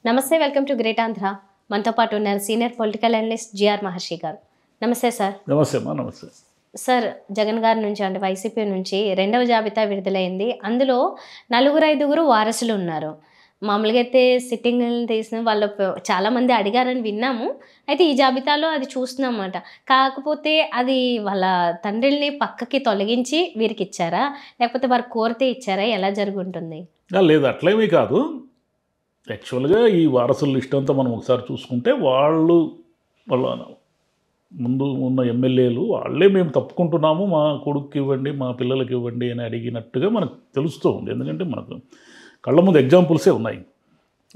నమస్తే, welcome to great Andhra. మనతో పాటు ఉన్నారు సీనియర్ పొలిటికల్ అనలిస్ట్ జిఆర్ మహర్షి గారు. నమస్తే సార్. నమస్తే అమ్మా. నమస్తే సార్. జగన్ గారి నుంచి అంటే వైసీపీ నుంచి రెండవ జాబితా విడుదలైంది. అందులో 4-5 వారసులు ఉన్నారు. మామూలుగా అయితే సిట్టింగ్ తీసిన వాళ్ళు చాలామంది అడిగారని విన్నాము. అయితే ఈ జాబితాలో అది చూస్తున్నామన్నమాట. కాకపోతే అది వాళ్ళ తండ్రిని పక్కకి తొలగించి వీరికి ఇచ్చారా, లేకపోతే వారు కోరితే ఇచ్చారా, ఎలా జరుగుంటుంది? లేదు, అట్లేమీ కాదు. యాక్చువల్గా ఈ వారసుల లిస్ట్ అంతా మనం ఒకసారి చూసుకుంటే వాళ్ళ ముందు ఉన్న ఎమ్మెల్యేలు వాళ్ళే మేము తప్పుకుంటున్నాము, మా కొడుకు ఇవ్వండి, మా పిల్లలకి ఇవ్వండి అని అడిగినట్టుగా మనకు తెలుస్తూ ఉంది. ఎందుకంటే మనకు కళ్ళ ముందు ఎగ్జాంపుల్సే ఉన్నాయి.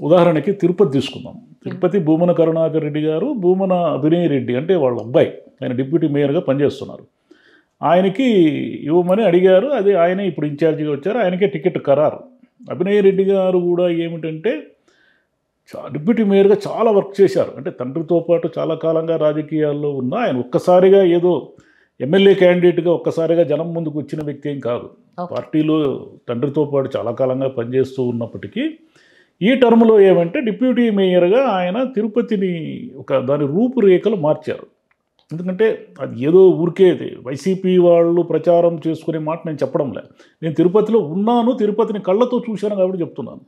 ఉదాహరణకి తిరుపతి తీసుకుందాం. తిరుపతి భూమన కరుణాకర్ రెడ్డి గారు, భూమన అభినయ్ రెడ్డి అంటే వాళ్ళ అబ్బాయి, ఆయన డిప్యూటీ మేయర్గా పనిచేస్తున్నారు. ఆయనకి ఇవ్వమని అడిగారు. అది ఆయనే ఇప్పుడు ఇన్ఛార్జిగా వచ్చారు. ఆయనకే టికెట్ ఖరారు. అభినయ్ రెడ్డి గారు కూడా ఏమిటంటే డిప్యూటీ మేయర్గా చాలా వర్క్ చేశారు. అంటే తండ్రితో పాటు చాలా కాలంగా రాజకీయాల్లో ఉన్న ఆయన ఒక్కసారిగా ఏదో ఎమ్మెల్యే క్యాండిడేట్గా ఒక్కసారిగా జనం ముందుకు వచ్చిన వ్యక్తి ఏం కాదు. పార్టీలో తండ్రితో పాటు చాలా కాలంగా పనిచేస్తూ ఉన్నప్పటికీ ఈ టర్మ్లో ఏమంటే డిప్యూటీ మేయర్గా ఆయన తిరుపతిని దాని రూపురేఖలు మార్చారు. ఎందుకంటే అది ఏదో ఊరికే వైసీపీ వాళ్ళు ప్రచారం చేసుకునే మాట నేను చెప్పడం లేదు. నేను తిరుపతిలో ఉన్నాను, తిరుపతిని కళ్ళతో చూశాను కాబట్టి చెప్తున్నాను.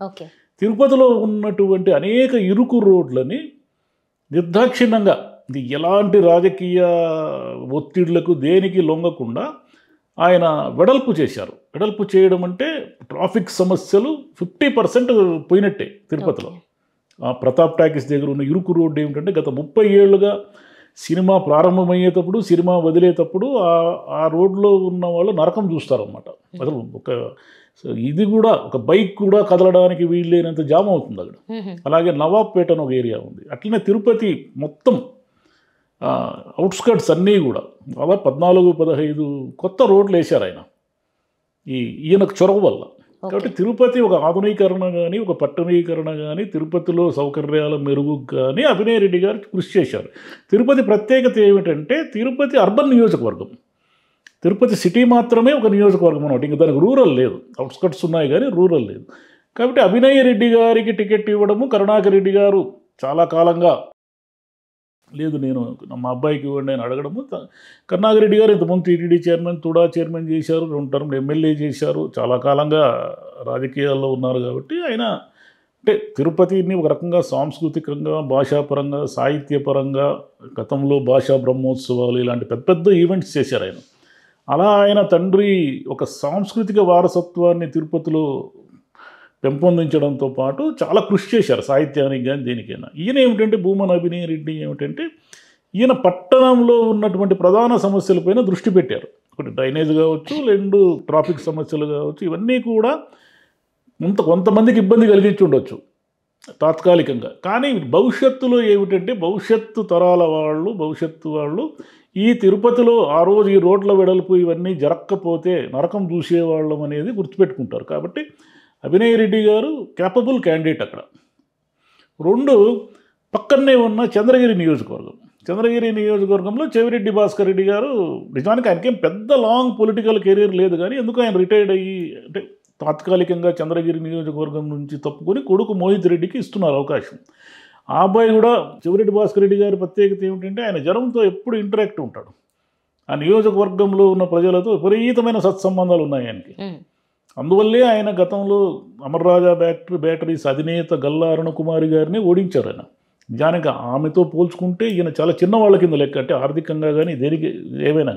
తిరుపతిలో ఉన్నటువంటి అనేక ఇరుకు రోడ్లని నిర్దాక్షిణ్యంగా ఇది ఎలాంటి రాజకీయ ఒత్తిళ్లకు దేనికి లొంగకుండా ఆయన వెడల్పు చేశారు. వెడల్పు చేయడం అంటే ట్రాఫిక్ సమస్యలు 50% పోయినట్టే తిరుపతిలో. ఆ ప్రతాప్ టాకీస్ దగ్గర ఉన్న ఇరుకు రోడ్డు ఏమిటంటే గత 30 ఏళ్ళుగా సినిమా ప్రారంభమయ్యేటప్పుడు, సినిమా వదిలేటప్పుడు ఆ రోడ్లో ఉన్న వాళ్ళు నరకం చూస్తారన్నమాట. అసలు ఇది కూడా ఒక బైక్ కూడా కదలడానికి వీల్లేనంత జామ్ అవుతుంది అక్కడ. అలాగే నవాబ్పేట అని ఒక ఏరియా ఉంది. అట్లనే తిరుపతి మొత్తం అవుట్స్కట్స్ అన్నీ కూడా దాదాపు 14-15 కొత్త రోడ్లు వేశారు ఆయన ఈయనకు చొరవ వల్ల. కాబట్టి తిరుపతి ఒక ఆధునీకరణ కానీ, ఒక పట్టణీకరణ కానీ, తిరుపతిలో సౌకర్యాల మెరుగు కానీ అభినయ్ రెడ్డి గారు కృషి చేశారు. తిరుపతి ప్రత్యేకత ఏమిటంటే తిరుపతి అర్బన్ నియోజకవర్గం. తిరుపతి సిటీ మాత్రమే ఒక నియోజకవర్గం అన్నమాట. ఇంక దానికి రూరల్ లేదు. అవుట్స్కట్స్ ఉన్నాయి కానీ రూరల్ లేదు. కాబట్టి అభినయ్ రెడ్డి గారికి టికెట్ ఇవ్వడము, కరుణాకర్ రెడ్డి గారు చాలా కాలంగా లేదు నేను మా అబ్బాయికి ఇవ్వండి అని అడగడము. కరుణాకర్ రెడ్డి గారు ఇంతకుముందు టీటీడీ చైర్మన్, తుడా చైర్మన్ చేశారు, 2 టర్మ్ ఎమ్మెల్యే చేశారు, చాలా కాలంగా రాజకీయాల్లో ఉన్నారు. కాబట్టి ఆయన అంటే తిరుపతిని ఒక రకంగా సాంస్కృతికంగా, భాషాపరంగా, సాహిత్యపరంగా గతంలో భాషా బ్రహ్మోత్సవాలు ఇలాంటి పెద్ద పెద్ద ఈవెంట్స్ చేశారు ఆయన. అలా ఆయన తండ్రి ఒక సాంస్కృతిక వారసత్వాన్ని తిరుపతిలో పెంపొందించడంతో పాటు చాలా కృషి చేశారు సాహిత్యానికి కానీ దేనికైనా. ఈయన ఏమిటంటే భూమన అభినయ్ రెడ్డి ఏమిటంటే ఈయన పట్టణంలో ఉన్నటువంటి ప్రధాన సమస్యలపైన దృష్టి పెట్టారు. ఒకటి డ్రైనేజ్ కావచ్చు, 2 ట్రాఫిక్ సమస్యలు కావచ్చు. ఇవన్నీ కూడా కొంతమందికి ఇబ్బంది కలిగించి ఉండొచ్చు తాత్కాలికంగా. కానీ భవిష్యత్తులో ఏమిటంటే భవిష్యత్తు తరాల భవిష్యత్తు వాళ్ళు ఈ తిరుపతిలో ఆ రోజు ఈ రోడ్ల వెడల్పు ఇవన్నీ జరగకపోతే నరకం చూసేవాళ్ళం అనేది గుర్తుపెట్టుకుంటారు. కాబట్టి అభినయ్ రెడ్డి గారు క్యాపబుల్ క్యాండిడేట్ అక్కడ. 2 పక్కనే ఉన్న చంద్రగిరి నియోజకవర్గంలో చెవిరెడ్డి భాస్కర్ రెడ్డి గారు నిజానికి ఆయనకేం పెద్ద లాంగ్ పొలిటికల్ కెరీర్ లేదు కానీ ఎందుకు ఆయన రిటైర్డ్ అయ్యి అంటే తాత్కాలికంగా చంద్రగిరి నియోజకవర్గం నుంచి తప్పుకొని కొడుకు మోహిత్ రెడ్డికి ఇస్తున్నారు అవకాశం. ఆ అబ్బాయి కూడా చెవిరెడ్డి భాస్కర్ రెడ్డి గారి ప్రత్యేకత ఏమిటంటే ఆయన జనంతో ఎప్పుడు ఇంటరాక్ట్ ఉంటాడు. ఆ నియోజకవర్గంలో ఉన్న ప్రజలతో విపరీతమైన సత్సంబంధాలు ఉన్నాయి ఆయనకి. అందువల్లే ఆయన గతంలో అమర్రాజా బ్యాటరీస్ అధినేత గల్లా అరుణకుమారి గారిని ఓడించారు ఆయన. నిజానికి ఆమెతో పోల్చుకుంటే ఈయన చాలా చిన్నవాళ్ళ కింద లెక్క, అంటే ఆర్థికంగా కానీ దేనికి ఏమైనా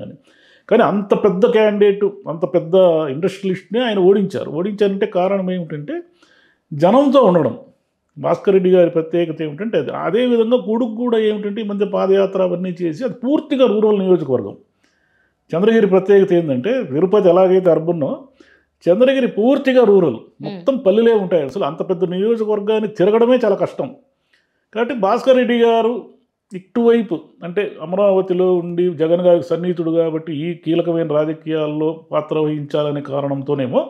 కానీ అంత పెద్ద క్యాండిడేట్, అంత పెద్ద ఇండస్ట్రియలిస్ట్ని ఆయన ఓడించారంటే కారణం ఏమిటంటే జనంతో ఉండడం. భాస్కర్ రెడ్డి గారి ప్రత్యేకత ఏమిటంటే అదేవిధంగా కొడుకు కూడా ఏమిటంటే ఈ మధ్య పాదయాత్ర అవన్నీ చేసి అది పూర్తిగా రూరల్ నియోజకవర్గం. చంద్రగిరి ప్రత్యేకత ఏంటంటే తిరుపతి ఎలాగైతే అర్బన్నో చంద్రగిరి పూర్తిగా రూరల్, మొత్తం పల్లెలే ఉంటాయి. అసలు అంత పెద్ద నియోజకవర్గాన్ని తిరగడమే చాలా కష్టం. కాబట్టి భాస్కర్ రెడ్డి గారు ఇటువైపు అంటే అమరావతిలో ఉండి జగన్ గారికి సన్నిహితుడు కాబట్టి ఈ కీలకమైన రాజకీయాల్లో పాత్ర వహించాలనే కారణంతోనేమో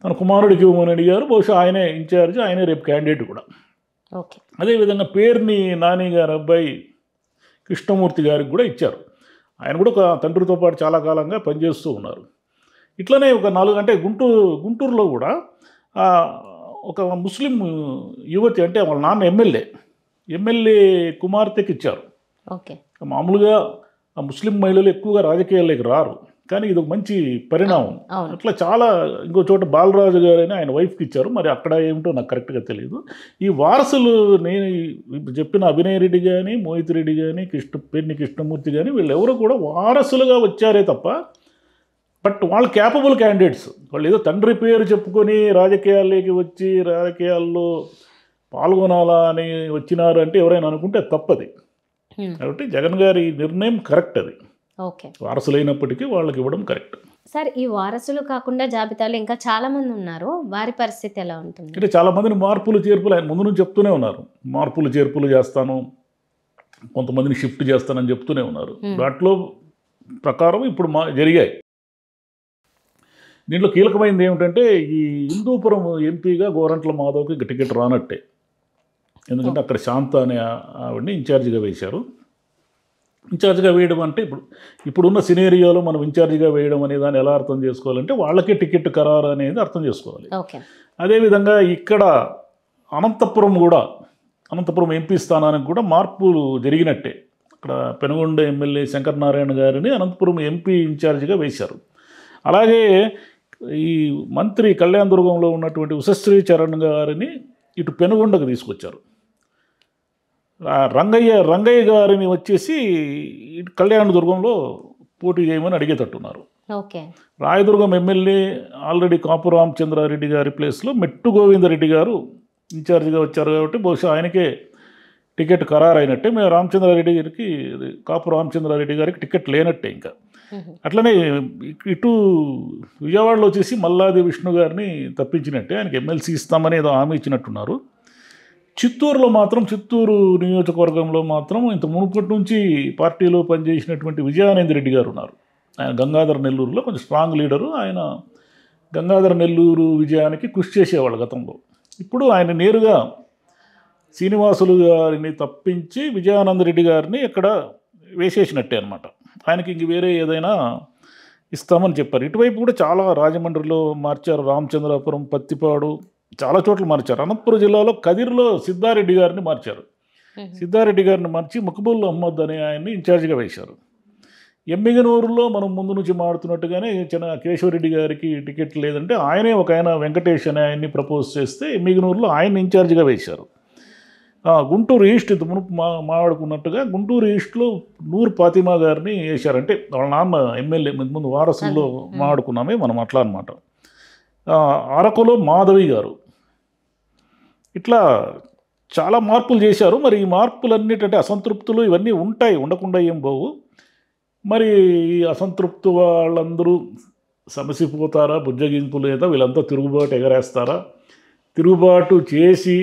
తన కుమారుడికి ఇవ్వమని అడిగారు. బహుశా ఆయనే ఇన్ఛార్జ్, ఆయనే రేపు క్యాండిడేట్ కూడా. అదేవిధంగా పేర్ని నాని గారి అబ్బాయి కృష్ణమూర్తి గారికి కూడా ఇచ్చారు. ఆయన కూడా ఒక తండ్రితో పాటు చాలా కాలంగా పనిచేస్తూ ఉన్నారు. ఇట్లనే ఒక 4 అంటే గుంటూరులో కూడా ఒక ముస్లిం యువతి, అంటే వాళ్ళ నాన్న ఎమ్మెల్యే కుమార్తెకి ఇచ్చారు. ఓకే. మామూలుగా ఆ ముస్లిం మహిళలు ఎక్కువగా రాజకీయాల్లోకి రారు, కానీ ఇది ఒక మంచి పరిణామం. అట్లా చాలా, ఇంకో చోట బాలరాజు గారని ఆయన వైఫ్కి ఇచ్చారు, మరి అక్కడ ఏమిటో నాకు కరెక్ట్గా తెలియదు. ఈ వారసులు నేను చెప్పిన అభినయ్ రెడ్డి కానీ, మోహిత్ రెడ్డి కానీ, పెన్ని కృష్ణమూర్తి కానీ, వీళ్ళు ఎవరు కూడా వారసులుగా వచ్చారే తప్ప, బట్ వాళ్ళు క్యాపబుల్ క్యాండిడేట్స్. వాళ్ళు ఏదో తండ్రి పేరు చెప్పుకొని రాజకీయాల్లోకి వచ్చి రాజకీయాల్లో పాల్గొనాలా అని వచ్చినారు అంటే ఎవరైనా అనుకుంటే అది తప్పది. కాబట్టి జగన్ గారి నిర్ణయం కరెక్ట్, అది ఓకే. వారసులైనప్పటికీ వాళ్ళకి ఇవ్వడం కరెక్ట్. సార్, ఈ వారసులు కాకుండా జాబితాలో ఇంకా చాలా మంది ఉన్నారు, వారి పరిస్థితి ఎలా ఉంటుంది? అంటే చాలా మందిని మార్పులు చేర్పులు ఆయన ముందు నుంచి చెప్తూనే ఉన్నారు, మార్పులు చేర్పులు చేస్తాను, కొంతమందిని షిఫ్ట్ చేస్తానని చెప్తూనే ఉన్నారు. వాటిలో ప్రకారం ఇప్పుడు జరిగాయి. దీంట్లో కీలకమైనది ఏమిటంటే, ఈ హిందూపురం ఎంపీగా గోరంట్ల మాధవ్కి టికెట్ రానట్టే. ఎందుకంటే అక్కడ శాంత అనే ఆవిడని ఇన్ఛార్జిగా వేశారు. ఇన్ఛార్జిగా వేయడం అంటే ఇప్పుడున్న సినేరియోలో మనం ఇన్ఛార్జిగా వేయడం అనే దాన్ని ఎలా అర్థం చేసుకోవాలంటే, వాళ్ళకే టికెట్ ఖరారు అనేది అర్థం చేసుకోవాలి. అదేవిధంగా ఇక్కడ అనంతపురం ఎంపీ స్థానానికి కూడా మార్పులు జరిగినట్టే. అక్కడ పెనుగొండ ఎమ్మెల్యే శంకర్ నారాయణ గారిని అనంతపురం ఎంపీ ఇన్ఛార్జిగా వేశారు. అలాగే ఈ మంత్రి కళ్యాణదుర్గంలో ఉన్నటువంటి ఉషశ్రీ చరణ్ గారిని ఇటు పెనుగొండకు తీసుకొచ్చారు. రంగయ్య గారిని వచ్చేసి ఇటు కళ్యాణదుర్గంలో పోటీ చేయమని అడిగేటట్టున్నారు. రాయదుర్గం ఎమ్మెల్యే ఆల్రెడీ కాపు రామచంద్రారెడ్డి గారి ప్లేస్లో మెట్టు గోవిందరెడ్డి గారు ఇన్ఛార్జిగా వచ్చారు, కాబట్టి బహుశా ఆయనకే టికెట్ ఖరారైనట్టే. మేము కాపు రామచంద్రారెడ్డి గారికి టికెట్ లేనట్టే. ఇంకా అట్లనే ఇటు విజయవాడలో వచ్చేసి మల్లాది విష్ణు గారిని తప్పించినట్టే, ఆయనకి ఎమ్మెల్సీ ఇస్తామని ఏదో హామీ ఇచ్చినట్టున్నారు. చిత్తూరు నియోజకవర్గంలో మాత్రం ఇంత మునుపటి నుంచి పార్టీలో పనిచేసినటువంటి విజయానంద రెడ్డి గారు ఉన్నారు. ఆయన గంగాధర నెల్లూరులో కొంచెం స్ట్రాంగ్ లీడరు. ఆయన గంగాధర నెల్లూరు విజయానికి కృషి చేసేవాళ్ళు గతంలో. ఇప్పుడు ఆయన నేరుగా శ్రీనివాసులు గారిని తప్పించి విజయానంద రెడ్డి గారిని ఇక్కడ వేసేసినట్టే అనమాట. ఆయనకి ఇంక వేరే ఏదైనా ఇస్తామని చెప్పారు. ఇటువైపు కూడా చాలా రాజమండ్రిలో మార్చారు, రామచంద్రాపురం, పత్తిపాడు, చాలా చోట్ల మార్చారు. అనంతపురం జిల్లాలో కదిర్లో సిద్ధారెడ్డి గారిని మార్చి మక్బూల్ అహ్మద్ అనే ఆయన్ని ఇన్ఛార్జిగా వేశారు. ఎమ్మిగనూరులో మనం ముందు నుంచి మాడుతున్నట్టుగానే కేశవరెడ్డి గారికి టికెట్ లేదంటే ఆయన వెంకటేష్ అనే ఆయన్ని ప్రపోజ్ చేస్తే ఎమ్మిగనూరులో ఆయన ఇన్ఛార్జిగా వేశారు. గుంటూరు ఈస్ట్ మునుపు మాట్లాడుకున్నట్టుగా గుంటూరు ఈస్ట్లో నూర్ ఫాతిమా గారిని వేశారంటే వాళ్ళ నాన్న ఎమ్మెల్యే, ముందు వారసుల్లో మాట్లాడుకున్నామే మనం అట్లా అనమాట. అరకులో మాధవి గారు, ఇట్లా చాలా మార్పులు చేశారు. మరి ఈ మార్పులన్నిటంటే అసంతృప్తులు ఇవన్నీ ఉంటాయి, ఉండకుండా ఏం పోవు. మరి ఈ అసంతృప్తి వాళ్ళందరూ సమసిపోతారా, బుజ్జగింపు లేదా, వీళ్ళంతా తిరుగుబాటు ఎగరేస్తారా? తిరుగుబాటు చేసి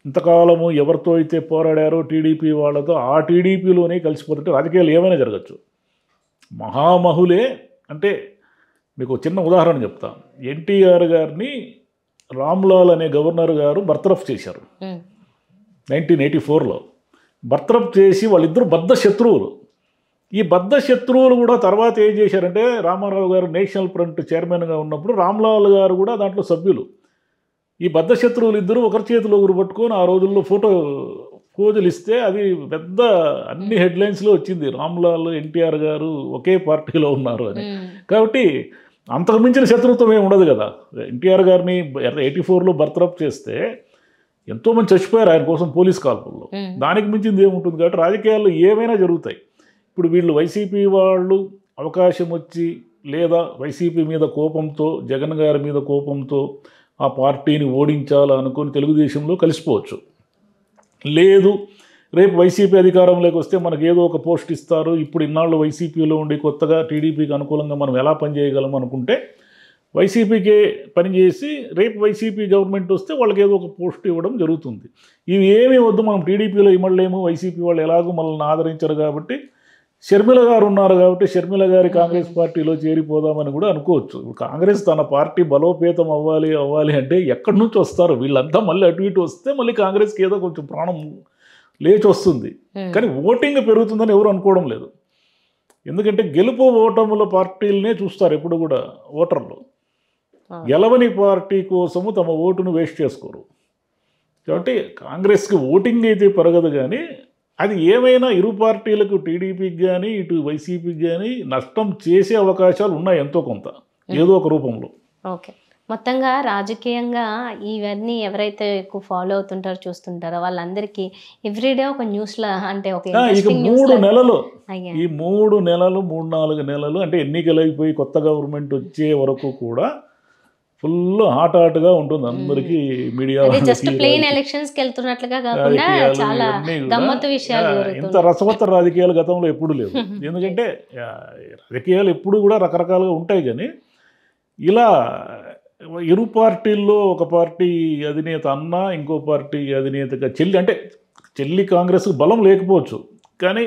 ఇంతకాలము ఎవరితో అయితే పోరాడారో టీడీపీ వాళ్ళతో, ఆ టీడీపీలోనే కలిసిపోతుంటే రాజకీయాలు ఏమైనా జరగచ్చు. మహామహులే అంటే మీకు చిన్న ఉదాహరణ చెప్తా. ఎన్టీఆర్ గారిని రామ్లాల్ అనే గవర్నర్ గారు బర్తరఫ్ చేశారు 1984లో. బర్తరఫ్ చేసి వాళ్ళిద్దరూ బద్ధ శత్రువులు. ఈ బద్ధ శత్రువులు కూడా తర్వాత ఏం చేశారంటే, రామారావు గారు నేషనల్ ఫ్రంట్ చైర్మన్గా ఉన్నప్పుడు రామ్లాల్ గారు కూడా దాంట్లో సభ్యులు. ఈ బద్ధ శత్రువులు ఇద్దరు ఒకరి చేతిలో ఒకరు పట్టుకొని ఆ రోజుల్లో పోజులు ఇస్తే అది పెద్ద అన్ని హెడ్లైన్స్లో వచ్చింది, రామ్లాల్ ఎన్టీఆర్ గారు ఒకే పార్టీలో ఉన్నారు అని. కాబట్టి అంతకు మించిన శత్రుత్వం ఏమి ఉండదు కదా. ఎన్టీఆర్ గారిని 84లో బర్తరఫ్ చేస్తే ఎంతోమంది చచ్చిపోయారు ఆయన కోసం పోలీస్ కాల్పుల్లో. దానికి మించింది ఏముంటుంది. కాబట్టి రాజకీయాల్లో ఏమైనా జరుగుతాయి. ఇప్పుడు వీళ్ళు వైసీపీ వాళ్ళు అవకాశం వచ్చి లేదా వైసీపీ మీద కోపంతో, జగన్ గారి మీద కోపంతో ఆ పార్టీని ఓడించాలనుకొని తెలుగుదేశంలో కలిసిపోవచ్చు. లేదు, రేపు వైసీపీ అధికారంలోకి వస్తే మనకు ఏదో ఒక పోస్ట్ ఇస్తారు, ఇప్పుడు ఇన్నాళ్ళు వైసీపీలో ఉండి కొత్తగా టీడీపీకి అనుకూలంగా మనం ఎలా పనిచేయగలం అనుకుంటే వైసీపీకే పనిచేసి రేపు వైసీపీ గవర్నమెంట్ వస్తే వాళ్ళకి ఏదో ఒక పోస్ట్ ఇవ్వడం జరుగుతుంది. ఇవి ఏమీ వద్దు, మనం టీడీపీలో ఇవ్వలేము, వైసీపీ వాళ్ళు ఎలాగో మనల్ని ఆదరించరు కాబట్టి షర్మిల గారు ఉన్నారు కాబట్టి షర్మిల గారి కాంగ్రెస్ పార్టీలో చేరిపోదామని కూడా అనుకోవచ్చు. కాంగ్రెస్ తన పార్టీ బలోపేతం అవ్వాలి అంటే ఎక్కడి నుంచి వస్తారు వీళ్ళంతా? మళ్ళీ అటు ఇటు వస్తే మళ్ళీ కాంగ్రెస్కి ఏదో కొంచెం ప్రాణం లేచి వస్తుంది. కానీ ఓటింగ్ పెరుగుతుందని ఎవరు అనుకోవడం లేదు. ఎందుకంటే గెలుపు ఓటముల పార్టీలనే చూస్తారు ఎప్పుడు కూడా ఓటర్లు. గెలవని పార్టీ కోసము తమ ఓటును వేస్ట్ చేసుకోరు. కాబట్టి కాంగ్రెస్కి ఓటింగ్ అయితే పెరగదు, కానీ అది ఏమైనా ఇరు పార్టీలకు టీడీపీకి కానీ ఇటు వైసీపీకి కానీ నష్టం చేసే అవకాశాలు ఉన్నాయి ఎంతో కొంత, ఏదో ఒక రూపంలో. ఓకే. మొత్తంగా రాజకీయంగా ఇవన్నీ ఎవరైతే ఎక్కువ ఫాలో అవుతుంటారో చూస్తుంటారో వాళ్ళందరికీ ఎవ్రీడే ఒక న్యూస్లా, అంటే ఒక ఇక ఇంట్రెస్టింగ్ న్యూస్ 3 నెలలు, అయ్యా. ఈ 3 నెలలు 3-4 నెలలు అంటే ఎన్నికలు అయిపోయి కొత్త గవర్నమెంట్ వచ్చే వరకు కూడా ఫుల్ హాట్గా ఉంటుంది అందరికీ. మీడియా జస్ట్ ప్లెయిన్ ఎలక్షన్స్ కి వెళ్తున్నట్లుగా కాకుండా చాలా గమ్మత్తు విషయాలు ఇంత రసవత్తర రాజకీయాలు గతంలో ఎప్పుడు లేవు. ఎందుకంటే రాజకీయాలు ఎప్పుడు కూడా రకరకాలుగా ఉంటాయి, కానీ ఇలా ఇరు పార్టీల్లో ఒక పార్టీ అధినేత అన్న ఇంకో పార్టీ అధినేతగా చెల్లి కాంగ్రెస్కు బలం లేకపోవచ్చు, కానీ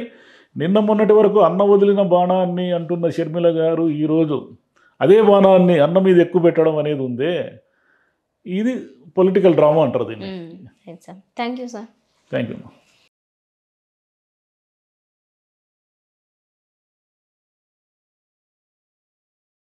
నిన్న మొన్నటి వరకు అన్న వదిలిన బాణాన్ని అంటున్న షర్మిల గారు ఈరోజు అదే బాణాన్ని అన్న మీద ఎక్కువ పెట్టడం అనేది ఉందే, ఇది పొలిటికల్ డ్రామా అంటారు దీన్ని. Thank you sir. Thank you.